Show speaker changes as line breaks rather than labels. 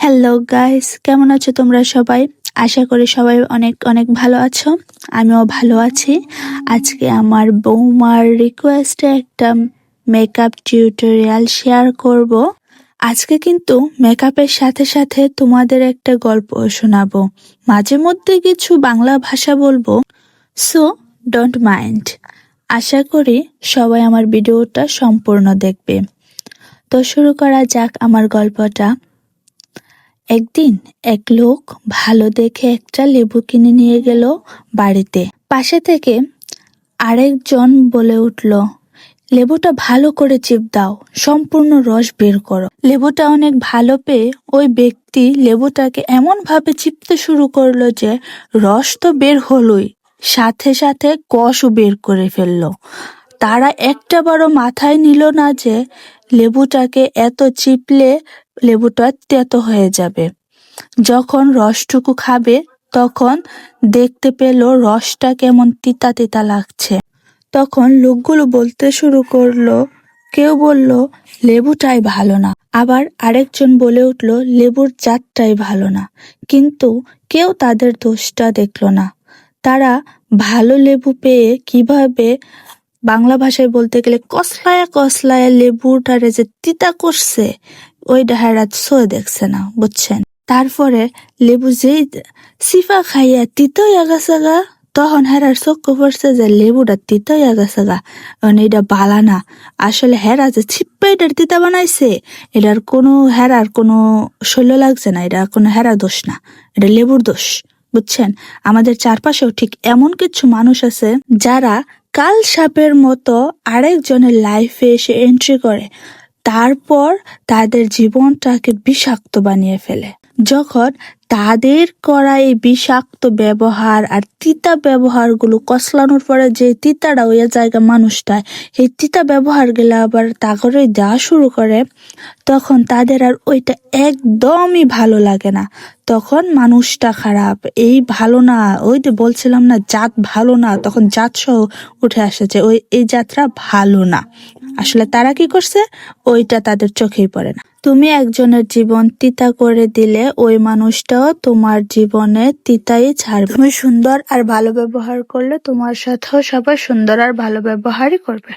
Hello guys, কেমন আছো তোমরা সবাই? আশা করি সবাই অনেক অনেক ভালো আছো। আমিও ভালো আছি। আজকে আমার বৌমার রিকোয়েস্টে একটা মেকআপ টিউটোরিয়াল শেয়ার করব। আজকে কিন্তু মেকআপের সাথে সাথে তোমাদের একটা গল্প শোনাবো। মাঝে মধ্যে কিছু বাংলা ভাষা বলবো, সো ডোন্ট মাইন্ড। আশা করি সবাই আমার ভিডিওটা সম্পূর্ণ দেখবে। তো শুরু করা যাক আমার গল্পটা। একদিন এক লোক ভালো দেখে একটা লেবু কিনে নিয়ে গেল বাড়িতে। পাশে থেকে আরেকজন বলে উঠল, লেবুটা ভালো করে চিপ দাও, সম্পূর্ণ রস বের করো। লেবুটা অনেক ভালো পেয়ে ওই ব্যক্তি লেবুটাকে এমন ভাবে চিপতে শুরু করলো যে রস তো বের হলোই, সাথে সাথে কষও বের করে ফেললো। তারা একটা বারও মাথায় নিল না যে লেবুটাকে এত চিপলে লেবুটা তেতো হয়ে যাবে। যখন রসটুকু খাবে তখন দেখতে পেল রসটা কেমন তিতা তিতা লাগছে। তখন লোকগুলো বলতে শুরু করলো, কেউ বলল লেবুটাই ভালো না, আবার আরেকজন বলে উঠল লেবুর জাতটাই ভালো না। কিন্তু কেউ তাদের দোষটা দেখলো না। তারা ভালো লেবু পেয়ে কিভাবে, বাংলা ভাষায় বলতে গেলে কসলায়া কসলায়া লেবুটারে যে তিতা করছে, ওই ডাহারা সয়ে দেখছে না, বুঝছেন? তারপরে লেবু যেই সিফা খাইয়া তিতা হইয়া গেছে গা, তখন হেরার চক্ষু পড়ছে যে লেবুটা তিতা হইয়া গেছে গা, মানে এটা বালা না। আসলে হেরা যে ছিপ্পা এটার তিতা বানাইছে, এটার কোনো হেরার কোনো শৈল লাগছে না, এটা কোনো হেরার দোষ না, এটা লেবুর দোষ। বুঝছেন? আমাদের চারপাশেও ঠিক এমন কিছু মানুষ আছে যারা কাল সাপের মতো আরেকজনের লাইফে এসে এন্ট্রি করে, তারপর তাদের জীবনটাকে বিষাক্ত বানিয়ে ফেলে। যখন তাদের করা এই বিষাক্ত ব্যবহার আর তিতা ব্যবহারগুলো কসলানোর পরে যে তিতাটা ওই জায়গা মানুষটা এই তিতা ব্যবহার গুলো আবার তাগরে দেওয়া শুরু করে, তখন তাদের আর ওইটা একদমই ভালো লাগে না। তখন মানুষটা খারাপ, এই ভালো না, ওই যে বলছিলাম না জাত ভালো না, তখন জাত সহ উঠে আসে যে ওই এই জাতটা ভালো না। আসলে তারা কি করছে, ওইটা তাদের চোখেই পড়ে না। তুমি একজনের জীবন তিতা করে দিলে ওই মানুষটাও তোমার জীবনে তিতাই ছাড়বে। তুমি সুন্দর আর ভালো ব্যবহার করলে তোমার সাথেও সবাই সুন্দর আর ভালো ব্যবহারই করবে।